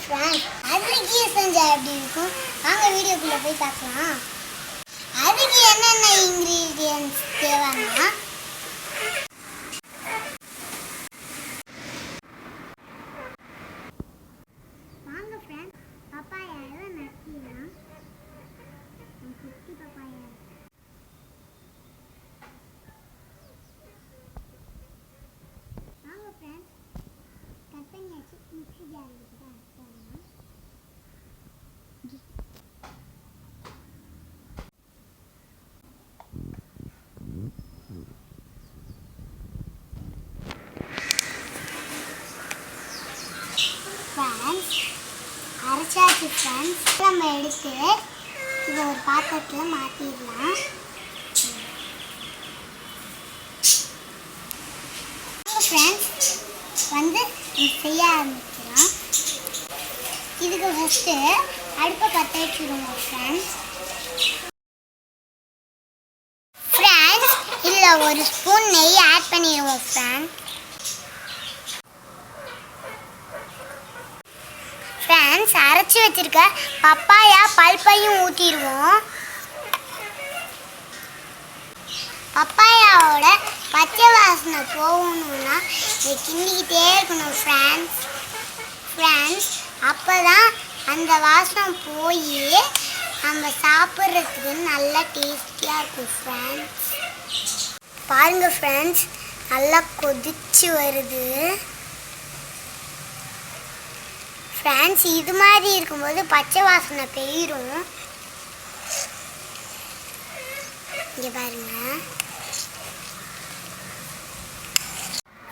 Friends, அதுக்கு செஞ்சா எப்படி இருக்கும்? வாங்க வீடியோக்குள்ள போய் பார்க்கலாம். அதுக்கு என்னென்ன இன்கிரீடியன்ட்ஸ் தேவைன்னா, வாங்க ஃப்ரெண்ட்ஸ், பப்பாயாவை நட்டிடலாம். குட்டி பப்பாயா வாங்க ஃப்ரெண்ட்ஸ், கட் பண்ணியாச்சு. மிக்ஸி ஜாருக்கு தான் அரைச்சிடலாம். ஃப்ரெண்ட்ஸ், அரைச்சாச்சு ஃப்ரெண்ட்ஸ். நம்ம எடுத்து இதை ஒரு பாத்திரத்தில் மாற்றிடலாம். ஃப்ரெண்ட்ஸ் வந்து செய்ய ஆரம்பிக்கலாம். இதுக்கு ஃபஸ்ட்டு அடுப்பை பற்ற வச்சுருவோம் ஃப்ரெண்ட்ஸ். இதில் ஒரு ஸ்பூன் நெய் ஆட் பண்ணிடுவோம் ஃப்ரெண்ட்ஸ். அரைச்சி வச்சிருக்க பப்பாயா பல்பையும் ஊற்றிடுவோம். பப்பாயாவோட பச்சை வாசனை போகணும்னா இதை கிண்டிக்கிட்டே இருக்கணும் ஃப்ரெண்ட்ஸ். அப்போ தான் அந்த வாசனை போய் நம்ம சாப்பிட்றதுக்கு நல்லா டேஸ்டியாக இருக்கும் ஃப்ரெண்ட்ஸ். பாருங்கள் ஃப்ரெண்ட்ஸ், நல்லா கொதிச்சு வருது ஃப்ரெண்ட்ஸ். இது மாதிரி இருக்கும்போது பச்சை வாசனை போயிடும். இங்கே பாருங்கள்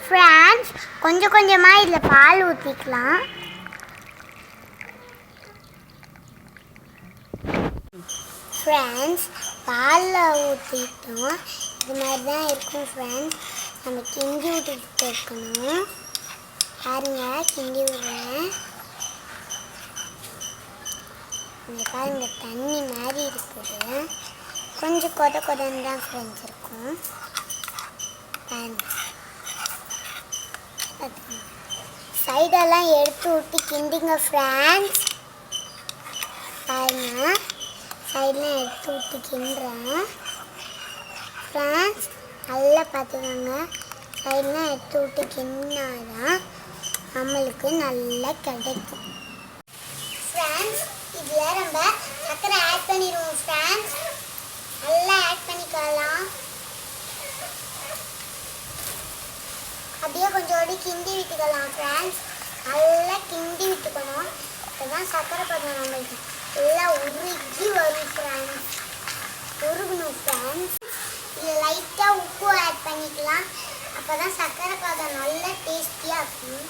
ஃப்ரெண்ட்ஸ், கொஞ்சம் கொஞ்சமாக இதில் பால் ஊற்றிக்கலாம். ஃப்ரெண்ட்ஸ், பாலில் ஊற்றிட்டோம். இது மாதிரி தான் இருக்கும் ஃப்ரெண்ட்ஸ். நம்ம கிண்டி விட்டுட்டு இருக்கணும். பாருங்க, கிண்டி விடுறேன். இந்த பாருங்க, தண்ணி மாதிரி இருக்குது. கொஞ்சம் கொதன்னு தான் ஃப்ரெண்ட்ஸ் இருக்கும். பாருங்க, சைடெல்லாம் எடுத்து விட்டு கிண்டிங்க ஃப்ரெண்ட்ஸ். பாருங்க, சைடெலாம் எடுத்து விட்டு கிண்டுறேன் ஃப்ரெண்ட்ஸ். நல்லா பார்த்துக்கோங்க, சைடெலாம் எடுத்து விட்டு கிண்டினாதான் நம்மளுக்கு நல்லா கிடைக்கும் ஃப்ரெண்ட்ஸ். இதில் நம்ம சர்க்கரை ஆட் பண்ணிடுவோம் ஃப்ரெண்ட்ஸ். நல்லா ஆட் பண்ணிக்கலாம். அப்படியே கொஞ்சோடி கிண்டி விட்டுக்கலாம் ஃப்ரெண்ட்ஸ். நல்லா கிண்டி விட்டுக்கணும். அப்போதான் சர்க்கரை பதம் நம்மளுக்கு எல்லாம் உருகி வரும் ஃப்ரெண்ட்ஸ். உருகணும் ஃப்ரெண்ட்ஸ். இதில் லைட்டாக உப்பு ஆட் பண்ணிக்கலாம். அப்போ தான் சர்க்கரை பதம் நல்லா டேஸ்டியாக இருக்கும்.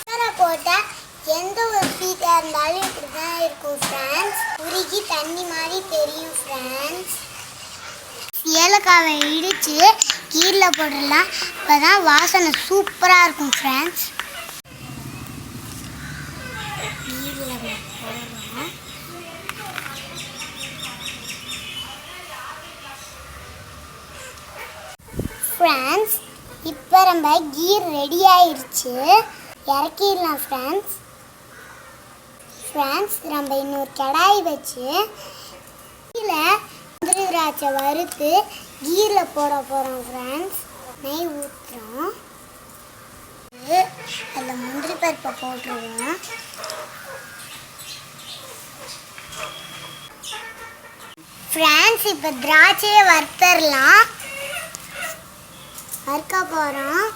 சர்க்கரை போட்டால் எந்த ஒரு ஸ்வீட்டாக இருந்தாலும் இப்படி தான் இருக்கும் ஃப்ரெண்ட்ஸ். உருகி தண்ணி மாதிரி தெரியும் ஃப்ரெண்ட்ஸ். ஏலக்காவை இடித்து கீரில் போடலாம். அப்போ தான் வாசனை சூப்பராக இருக்கும் ஃப்ரெண்ட்ஸ். கீரில் போடுறோம். ஃப்ரெண்ட்ஸ், இப்போ நம்ம கீர் ரெடி ஆயிடுச்சு. இறக்கிடலாம் ஃப்ரெண்ட்ஸ். நம்ம இன்னொரு கடாய் வச்சு இதில் முந்திரி திராட்சை வறுத்து கீரில் போட போகிறோம் ஃப்ரெண்ட்ஸ். நெய் ஊற்றுறோம். அதில் முந்திரி பருப்பை போட்டுருவோம். ஃப்ரெண்ட்ஸ், இப்போ திராட்சையை வறுத்தரலாம். வறுக்க போகிறோம்.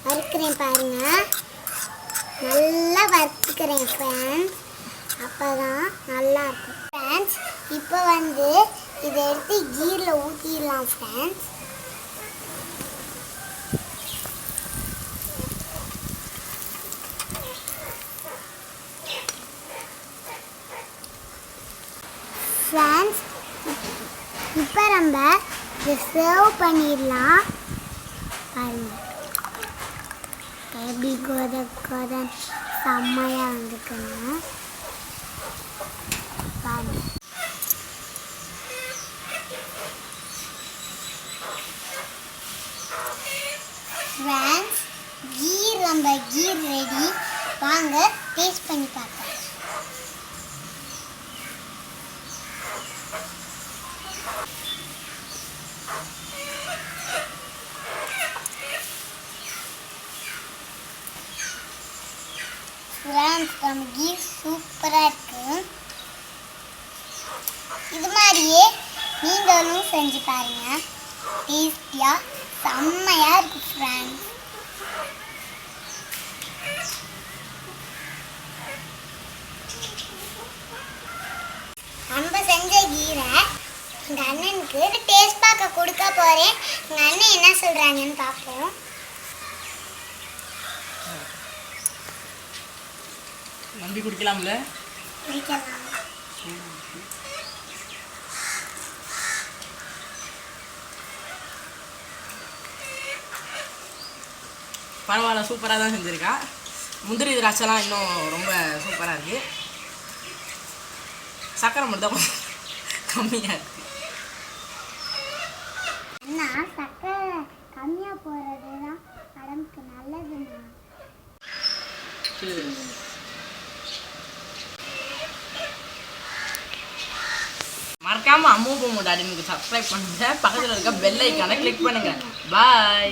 வறுக்கிறேன் பாருங்கள். நல்லா வறுத்துக்கிறேன் ஃப்ரெண்ட்ஸ். அப்போ தான் நல்லாயிருக்கும் ஃப்ரெண்ட்ஸ். இப்போ வந்து இதை எடுத்து கீரில் ஊற்றிடலாம் ஃப்ரெண்ட்ஸ். ஃப்ரெண்ட்ஸ், இப்போ நம்ம இதை சர்வ் பண்ணிடலாம். பாருங்கள் எப்படி கொதன் செம்மையாக வந்துருக்குங்க. கீர் ரெடி. வாங்க டேஸ்ட் பண்ணி பார்க்கலாம். நம்ம கீர் சூப்பராக இருக்கு. இது மாதிரியே நீங்களும் செஞ்சு பாருங்க. டேஸ்டியாக செம்மையாக இருக்கு ஃப்ரெண்ட்ஸ். நம்ம செஞ்ச கீரை எங்கள் அண்ணனுக்கு டேஸ்ட் பார்க்க கொடுக்க போகிறேன். எங்கள் அண்ணன் என்ன சொல்கிறாங்கன்னு பார்ப்போம். நம்பி குடிக்கலாம்ல? குடிக்கலாம். பரவாயில்ல, சூப்பராக தான் செஞ்சுருக்கா. முந்திரி திராட்சைலாம் இன்னும் ரொம்ப சூப்பராக இருக்குது. சக்கரை மட்டும் தான் கம்மியாக இருக்குது. அண்ணா சக்கரை கம்மியாக போகிறது தான் உடம்புக்கு நல்லதுண்ணா. மறக்காம அம்மு பொம்மு டாடினுக்கு சப்ஸ்கிரைப் பண்ணுங்க. பக்கத்தில் இருக்க பெல் ஐக்கானை கிளிக் பண்ணுங்க. பாய்.